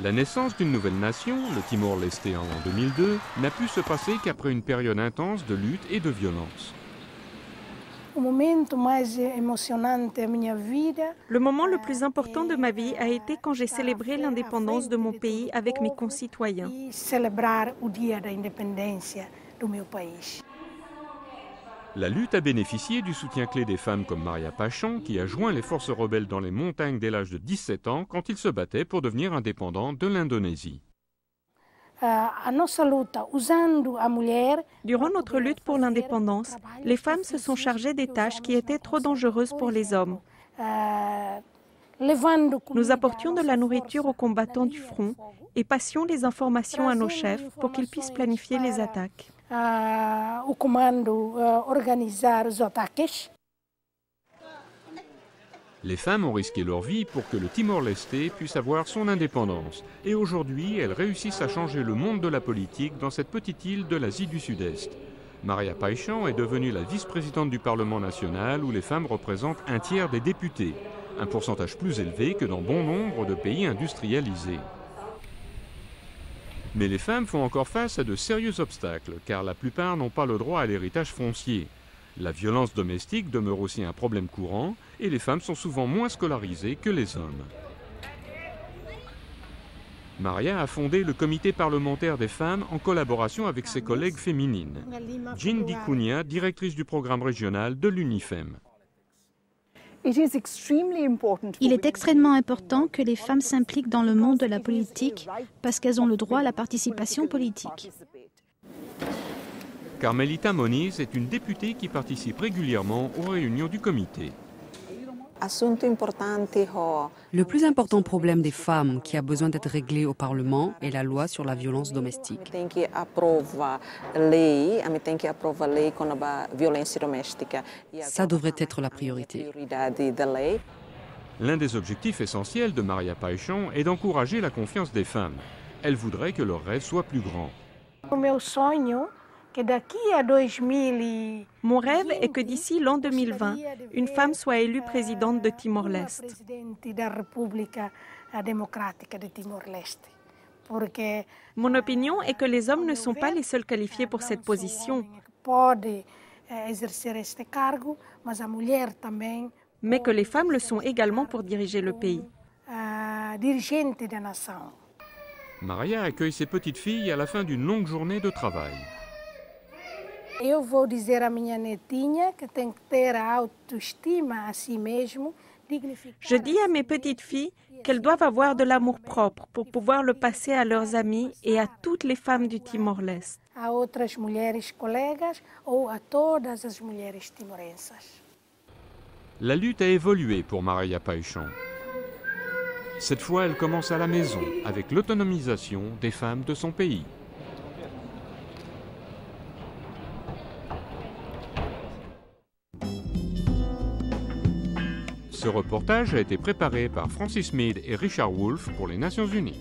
La naissance d'une nouvelle nation, le Timor-Leste en l'an 2002, n'a pu se passer qu'après une période intense de lutte et de violence. Le moment le plus important de ma vie a été quand j'ai célébré l'indépendance de mon pays avec mes concitoyens. La lutte a bénéficié du soutien clé des femmes comme Maria Pachon, qui a joint les forces rebelles dans les montagnes dès l'âge de 17 ans quand ils se battaient pour devenir indépendants de l'Indonésie. Durant notre lutte pour l'indépendance, les femmes se sont chargées des tâches qui étaient trop dangereuses pour les hommes. Nous apportions de la nourriture aux combattants du front et passions les informations à nos chefs pour qu'ils puissent planifier les attaques. Les femmes ont risqué leur vie pour que le Timor-Leste puisse avoir son indépendance. Et aujourd'hui, elles réussissent à changer le monde de la politique dans cette petite île de l'Asie du Sud-Est. Maria Pachon est devenue la vice-présidente du Parlement national où les femmes représentent un tiers des députés, un pourcentage plus élevé que dans bon nombre de pays industrialisés. Mais les femmes font encore face à de sérieux obstacles, car la plupart n'ont pas le droit à l'héritage foncier. La violence domestique demeure aussi un problème courant et les femmes sont souvent moins scolarisées que les hommes. Maria a fondé le comité parlementaire des femmes en collaboration avec ses collègues féminines. Jean Dicunia, directrice du programme régional de l'UNIFEM. Il est extrêmement important que les femmes s'impliquent dans le monde de la politique parce qu'elles ont le droit à la participation politique. Carmelita Moniz est une députée qui participe régulièrement aux réunions du comité. Le plus important problème des femmes qui a besoin d'être réglé au Parlement est la loi sur la violence domestique. Ça devrait être la priorité. L'un des objectifs essentiels de Maria Pachon est d'encourager la confiance des femmes. Elle voudrait que leur rêve soit plus grand. Mon rêve est que d'ici l'an 2020, une femme soit élue présidente de Timor-Leste. Mon opinion est que les hommes ne sont pas les seuls qualifiés pour cette position, mais que les femmes le sont également pour diriger le pays. Maria accueille ses petites filles à la fin d'une longue journée de travail. Je dis à mes petites filles qu'elles doivent avoir de l'amour-propre pour pouvoir le passer à leurs amies et à toutes les femmes du Timor-Leste. La lutte a évolué pour Maria Pachon. Cette fois, elle commence à la maison avec l'autonomisation des femmes de son pays. Ce reportage a été préparé par Francis Mead et Richard Wolff pour les Nations Unies.